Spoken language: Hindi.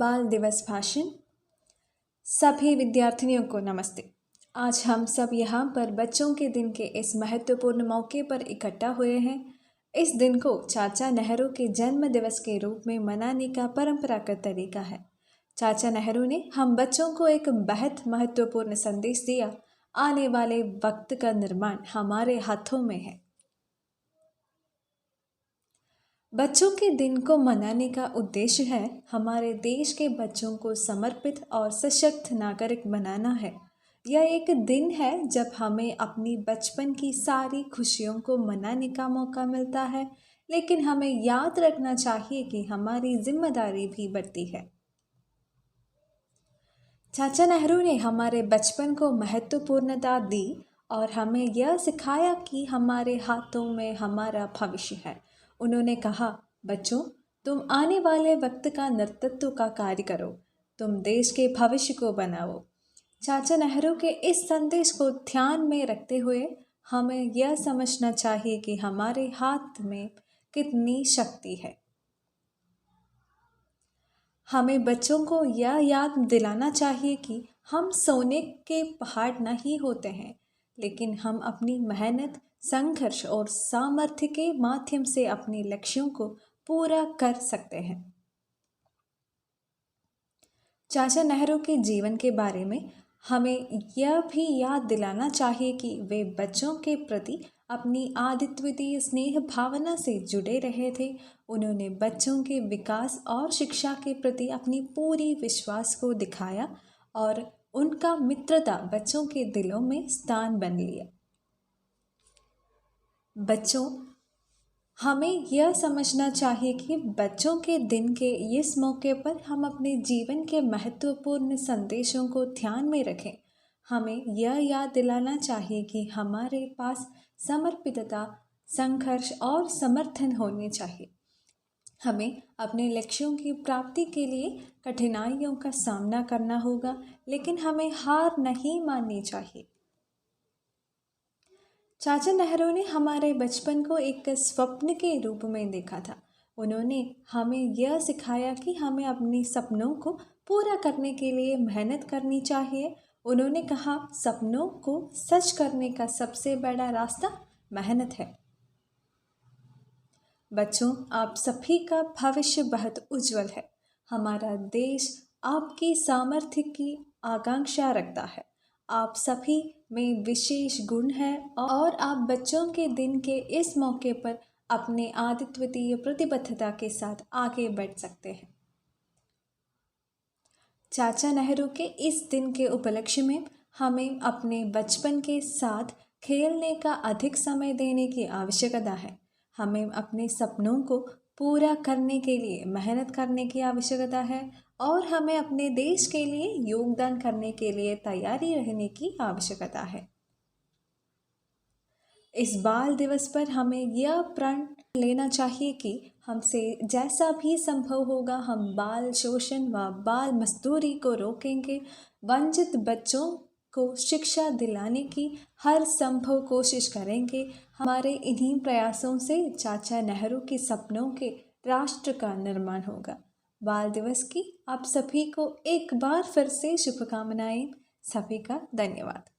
बाल दिवस भाषण। सभी विद्यार्थियों को नमस्ते। आज हम सब यहाँ पर बच्चों के दिन के इस महत्वपूर्ण मौके पर इकट्ठा हुए हैं। इस दिन को चाचा नेहरू के जन्म दिवस के रूप में मनाने का परंपरागत तरीका है। चाचा नेहरू ने हम बच्चों को एक बेहद महत्वपूर्ण संदेश दिया, आने वाले वक्त का निर्माण हमारे हाथों में है। बच्चों के दिन को मनाने का उद्देश्य है हमारे देश के बच्चों को समर्पित और सशक्त नागरिक बनाना है। यह एक दिन है जब हमें अपनी बचपन की सारी खुशियों को मनाने का मौका मिलता है, लेकिन हमें याद रखना चाहिए कि हमारी जिम्मेदारी भी बढ़ती है। चाचा नेहरू ने हमारे बचपन को महत्वपूर्णता दी और हमें यह सिखाया कि हमारे हाथों में हमारा भविष्य है। उन्होंने कहा, बच्चों, तुम आने वाले वक्त का नेतृत्व का कार्य करो, तुम देश के भविष्य को बनाओ। चाचा नेहरू के इस संदेश को ध्यान में रखते हुए हमें यह समझना चाहिए कि हमारे हाथ में कितनी शक्ति है। हमें बच्चों को यह याद दिलाना चाहिए कि हम सोने के पहाड़ नहीं होते हैं, लेकिन हम अपनी मेहनत, संघर्ष और सामर्थ्य के माध्यम से अपने लक्ष्यों को पूरा कर सकते हैं। चाचा नेहरू के जीवन के बारे में हमें यह भी याद दिलाना चाहिए कि वे बच्चों के प्रति अपनी अद्वितीय स्नेह भावना से जुड़े रहे थे। उन्होंने बच्चों के विकास और शिक्षा के प्रति अपनी पूरी विश्वास को दिखाया और उनका मित्रता बच्चों के दिलों में स्थान बन लिया। बच्चों, हमें यह समझना चाहिए कि बच्चों के दिन के इस मौके पर हम अपने जीवन के महत्वपूर्ण संदेशों को ध्यान में रखें। हमें यह याद दिलाना चाहिए कि हमारे पास समर्पितता, संघर्ष और समर्थन होने चाहिए। हमें अपने लक्ष्यों की प्राप्ति के लिए कठिनाइयों का सामना करना होगा, लेकिन हमें हार नहीं माननी चाहिए। चाचा नेहरू ने हमारे बचपन को एक स्वप्न के रूप में देखा था। उन्होंने हमें यह सिखाया कि हमें अपने सपनों को पूरा करने के लिए मेहनत करनी चाहिए। उन्होंने कहा, सपनों को सच करने का सबसे बड़ा रास्ता मेहनत है। बच्चों, आप सभी का भविष्य बहुत उज्जवल है। हमारा देश आपकी सामर्थ्य की आकांक्षा रखता है। आप सभी में विशेष गुण है और आप बच्चों के दिन के इस मौके पर अपने अद्वितीय प्रतिबद्धता के साथ आगे बढ़ सकते हैं। चाचा नेहरू के इस दिन के उपलक्ष्य में हमें अपने बचपन के साथ खेलने का अधिक समय देने की आवश्यकता है। हमें अपने सपनों को पूरा करने के लिए मेहनत करने की आवश्यकता है और हमें अपने देश के लिए योगदान करने के लिए तैयारी रहने की आवश्यकता है। इस बाल दिवस पर हमें यह प्रण लेना चाहिए कि हमसे जैसा भी संभव होगा हम बाल शोषण व बाल मजदूरी को रोकेंगे। वंचित बच्चों को शिक्षा दिलाने की हर संभव कोशिश करेंगे। हमारे इन्हीं प्रयासों से चाचा नेहरू के सपनों के राष्ट्र का निर्माण होगा। बाल दिवस की आप सभी को एक बार फिर से शुभकामनाएं। सभी का धन्यवाद।